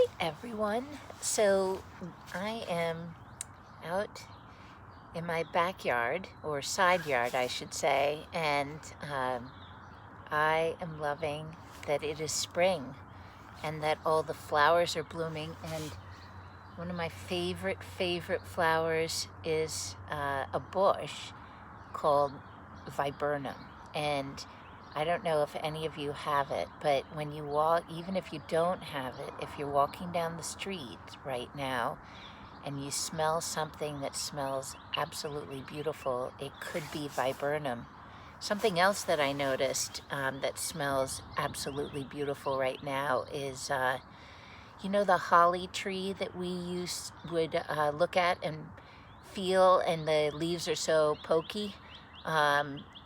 Hi everyone. So I am out in my backyard, or side yard I should say, and I am loving that it is spring and that all the flowers are blooming. And one of my favorite flowers is a bush called viburnum. And I don't know if any of you have it, but when you walk, even if you don't have it, if you're walking down the street right now and you smell something that smells absolutely beautiful, it could be viburnum. Something else that I noticed that smells absolutely beautiful right now is, you know, the holly tree that we would look at and feel, and the leaves are so pokey.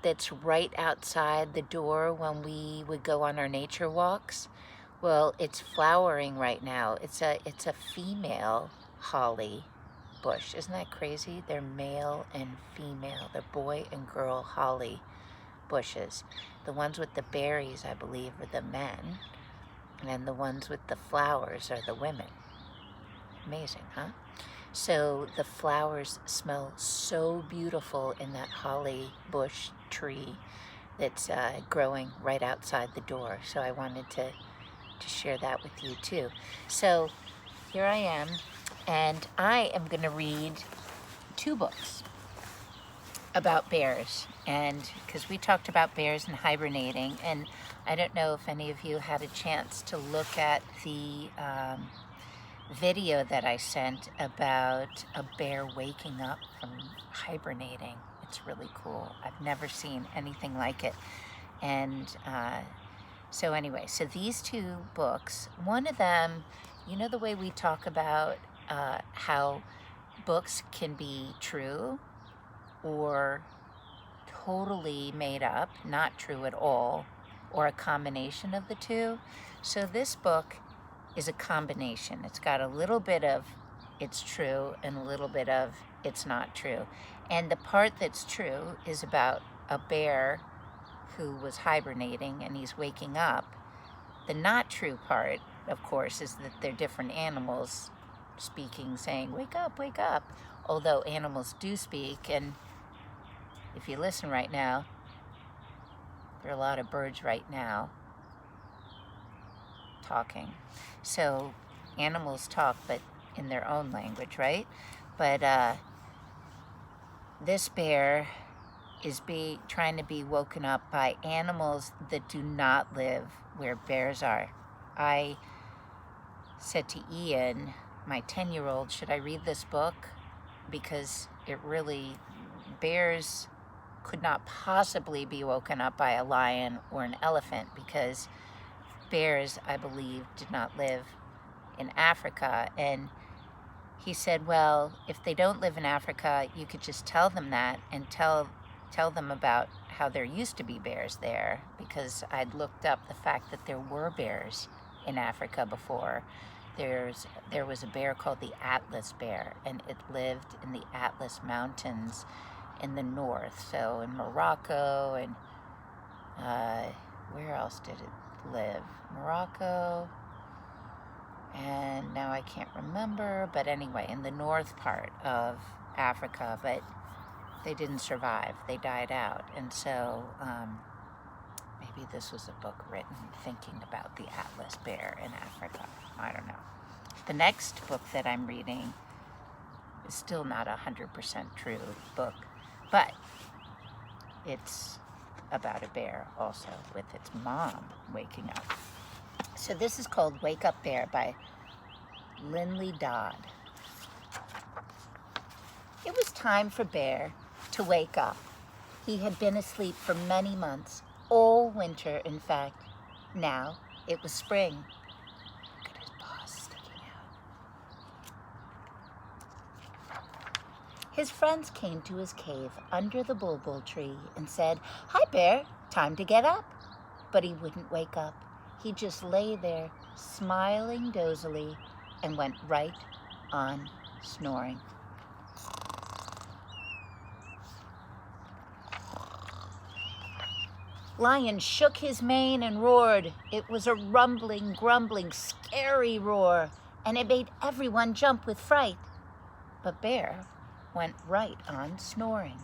That's right outside the door when we would go on our nature walks. Well, it's flowering right now. It's a female holly bush. Isn't that crazy? They're male and female. They're boy and girl holly bushes. The ones with the berries, I believe, are the men, and the ones with the flowers are the women. Amazing, huh? So the flowers smell so beautiful in that holly bush tree that's growing right outside the door. So I wanted to share that with you too. So here I am, and I am going to read 2 books about bears, and because we talked about bears and hibernating, and I don't know if any of you had a chance to look at the video that I sent about a bear waking up from hibernating. It's really cool. I've never seen anything like it. And so anyway, so these 2 books, one of them, you know the way we talk about how books can be true or totally made up, not true at all, or a combination of the 2. So this book is a combination. It's got a little bit of it's true and a little bit of it's not true. And the part that's true is about a bear who was hibernating and he's waking up. The not true part, of course, is that they're different animals speaking, saying, wake up, wake up. Although animals do speak, and if you listen right now, there are a lot of birds right now talking. So animals talk, but in their own language, right? But this bear is trying to be woken up by animals that do not live where bears are. I said to Ian, my 10-year-old, should I read this book? Because bears could not possibly be woken up by a lion or an elephant, because bears, I believe, did not live in Africa. And he said, well, if they don't live in Africa, you could just tell them that and tell them about how there used to be bears there, because I'd looked up the fact that there were bears in Africa before. There was a bear called the Atlas bear, and it lived in the Atlas Mountains in the north, so in Morocco, and where else did it live? Morocco, and now I can't remember, but anyway, in the north part of Africa, but they didn't survive. They died out. And so maybe this was a book written thinking about the Atlas bear in Africa. I don't know. The next book that I'm reading is still not 100% true book, but it's about a bear also, with its mom waking up. So this is called Wake Up Bear by Lindley Dodd. It was time for Bear to wake up. He had been asleep for many months, all winter in fact. Now it was spring. Look at his paws sticking out. His friends came to his cave under the bulbul tree and said, "Hi, Bear, time to get up." But he wouldn't wake up. He just lay there, smiling dozily, and went right on snoring. Lion shook his mane and roared. It was a rumbling, grumbling, scary roar. and it made everyone jump with fright. But Bear went right on snoring.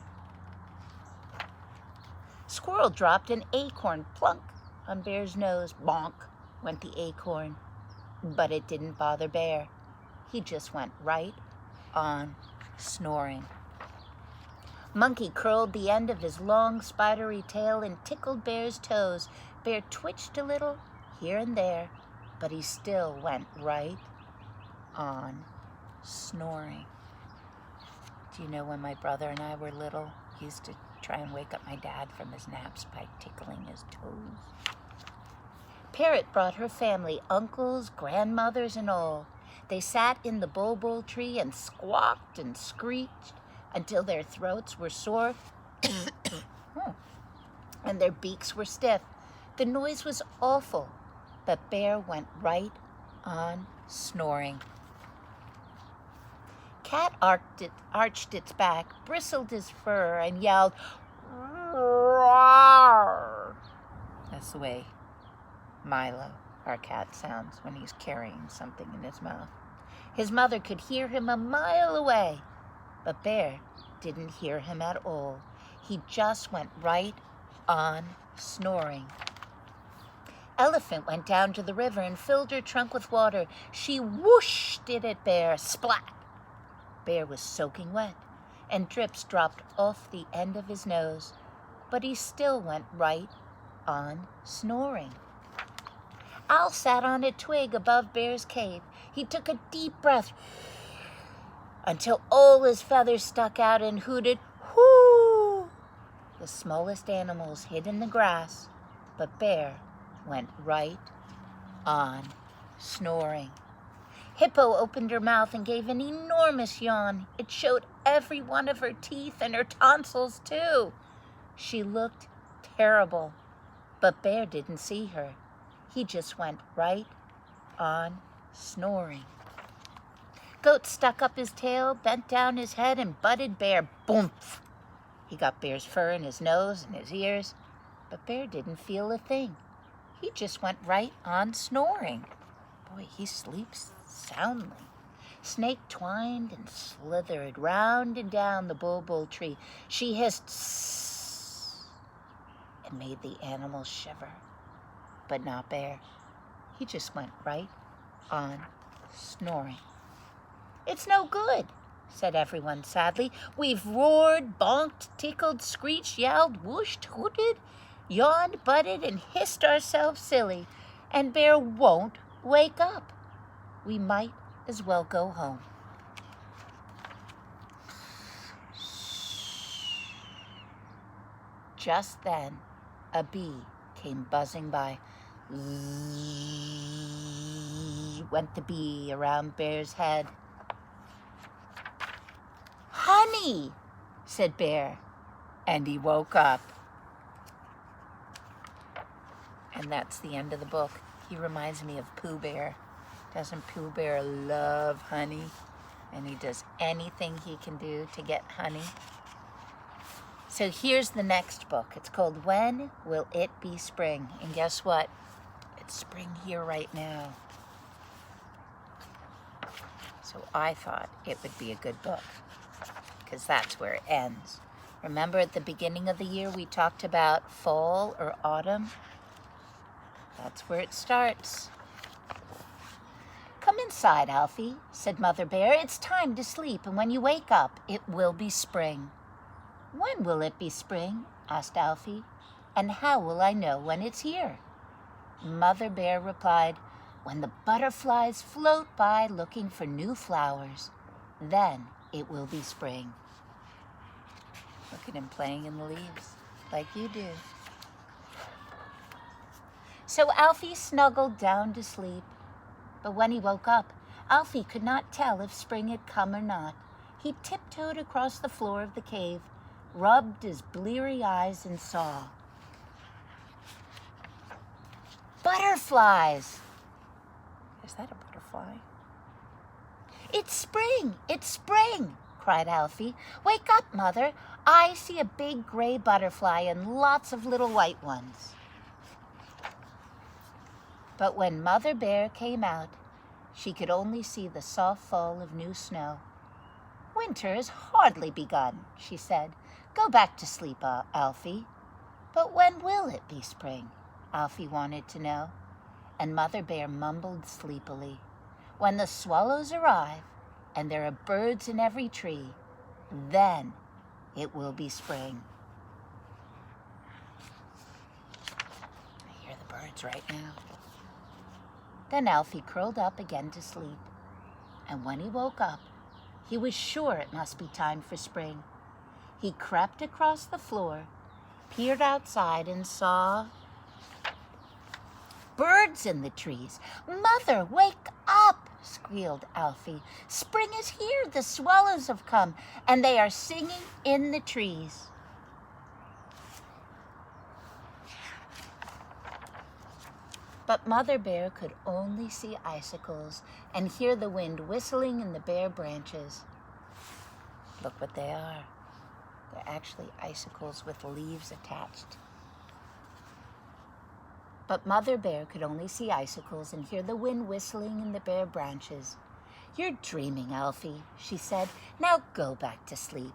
Squirrel dropped an acorn plunk on Bear's nose. Bonk went the acorn, but it didn't bother Bear. He just went right on snoring. Monkey curled the end of his long spidery tail and tickled Bear's toes. Bear twitched a little here and there, but he still went right on snoring. Do you know when my brother and I were little, he used to try and wake up my dad from his naps by tickling his toes? Parrot brought her family, uncles, grandmothers, and all. They sat in the bulbul tree and squawked and screeched until their throats were sore and their beaks were stiff. The noise was awful, but Bear went right on snoring. Cat arched its back, bristled his fur, and yelled, "Roar!" That's the way Milo, our cat, sounds when he's carrying something in his mouth. His mother could hear him a mile away, but Bear didn't hear him at all. He just went right on snoring. Elephant went down to the river and filled her trunk with water. She whooshed it at Bear, splat! Bear was soaking wet, and drips dropped off the end of his nose, but he still went right on snoring. Owl sat on a twig above Bear's cave. He took a deep breath until all his feathers stuck out and hooted, "Whoo!" The smallest animals hid in the grass, but Bear went right on snoring. Hippo opened her mouth and gave an enormous yawn. It showed every one of her teeth and her tonsils, too. She looked terrible, but Bear didn't see her. He just went right on snoring. Goat stuck up his tail, bent down his head, and butted Bear. Boomf! He got Bear's fur in his nose and his ears, but Bear didn't feel a thing. He just went right on snoring. Boy, he sleeps soundly. Snake twined and slithered round and down the bulbul tree. She hissed, "Sss," and made the animals shiver. But not Bear. He just went right on snoring. "It's no good," said everyone sadly. "We've roared, bonked, tickled, screeched, yelled, whooshed, hooted, yawned, butted, and hissed ourselves silly, and Bear won't wake up. We might as well go home." Just then, a bee came buzzing by. Zzz, went the bee around Bear's head. "Honey," said Bear, and he woke up. And that's the end of the book. He reminds me of Pooh Bear. Doesn't Pooh Bear love honey? And he does anything he can do to get honey. So here's the next book. It's called When Will It Be Spring? And guess what? It's spring here right now. So I thought it would be a good book because that's where it ends. Remember at the beginning of the year we talked about fall or autumn? That's where it starts. "Come inside, Alfie," said Mother Bear. "It's time to sleep, and when you wake up, it will be spring." "When will it be spring?" asked Alfie. "And how will I know when it's here?" Mother Bear replied, "When the butterflies float by looking for new flowers, then it will be spring." Look at him playing in the leaves, like you do. So Alfie snuggled down to sleep. But when he woke up, Alfie could not tell if spring had come or not. He tiptoed across the floor of the cave, rubbed his bleary eyes, and saw butterflies. Is that a butterfly? "It's spring! It's spring!" cried Alfie. "Wake up, Mother. I see a big gray butterfly and lots of little white ones." But when Mother Bear came out, she could only see the soft fall of new snow. "Winter has hardly begun," she said. "Go back to sleep, Alfie." "But when will it be spring?" Alfie wanted to know. And Mother Bear mumbled sleepily, "When the swallows arrive and there are birds in every tree, then it will be spring." I hear the birds right now. Then Alfie curled up again to sleep. And when he woke up, he was sure it must be time for spring. He crept across the floor, peered outside, and saw birds in the trees. "Mother, wake up!" squealed Alfie. "Spring is here. The swallows have come, and they are singing in the trees." But Mother Bear could only see icicles and hear the wind whistling in the bare branches. Look what they are. They're actually icicles with leaves attached. But Mother Bear could only see icicles and hear the wind whistling in the bare branches. "You're dreaming, Alfie," she said. "Now go back to sleep."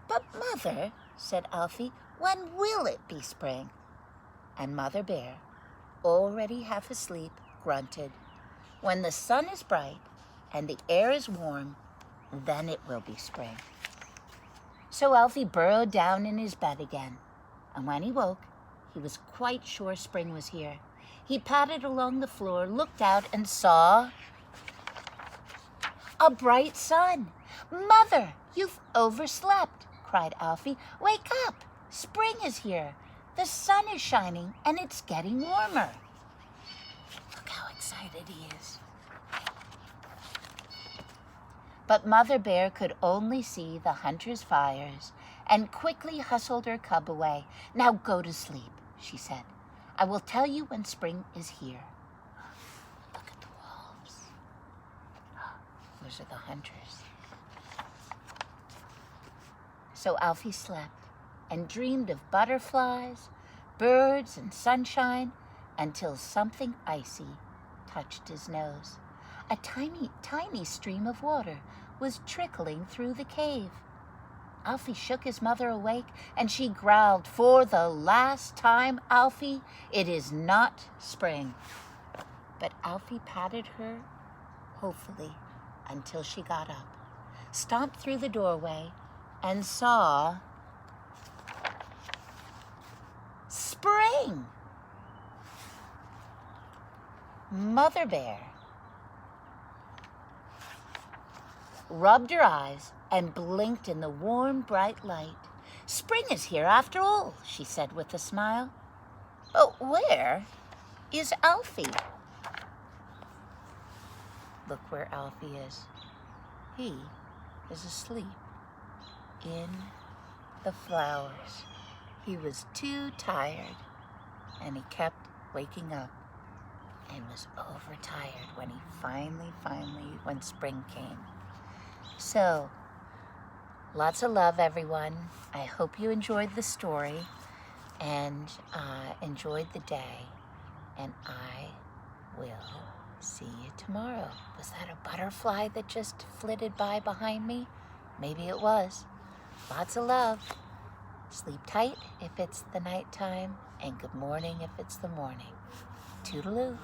"But Mother," said Alfie, "when will it be spring?" And Mother Bear, already half asleep, grunted, "When the sun is bright and the air is warm, then it will be spring." So Alfie burrowed down in his bed again, and when he woke, he was quite sure spring was here. He padded along the floor, looked out, and saw a bright sun. "Mother, you've overslept," cried Alfie. "Wake up! Spring is here. The sun is shining, and it's getting warmer." Look how excited he is. But Mother Bear could only see the hunter's fires and quickly hustled her cub away. "Now go to sleep," she said. "I will tell you when spring is here." Look at the wolves. Those are the hunters. So Alfie slept and dreamed of butterflies, birds, and sunshine until something icy touched his nose. A tiny, tiny stream of water was trickling through the cave. Alfie shook his mother awake, and she growled, "For the last time, Alfie, it is not spring." But Alfie patted her hopefully until she got up, stomped through the doorway, and saw spring. Mother Bear rubbed her eyes and blinked in the warm, bright light. "Spring is here after all," she said with a smile. "But where is Alfie?" Look where Alfie is. He is asleep in the flowers. He was too tired, and he kept waking up and was overtired when he when spring came. So, lots of love, everyone. I hope you enjoyed the story and enjoyed the day. And I will see you tomorrow. Was that a butterfly that just flitted by behind me? Maybe it was. Lots of love. Sleep tight if it's the nighttime, and good morning if it's the morning. Toodaloo.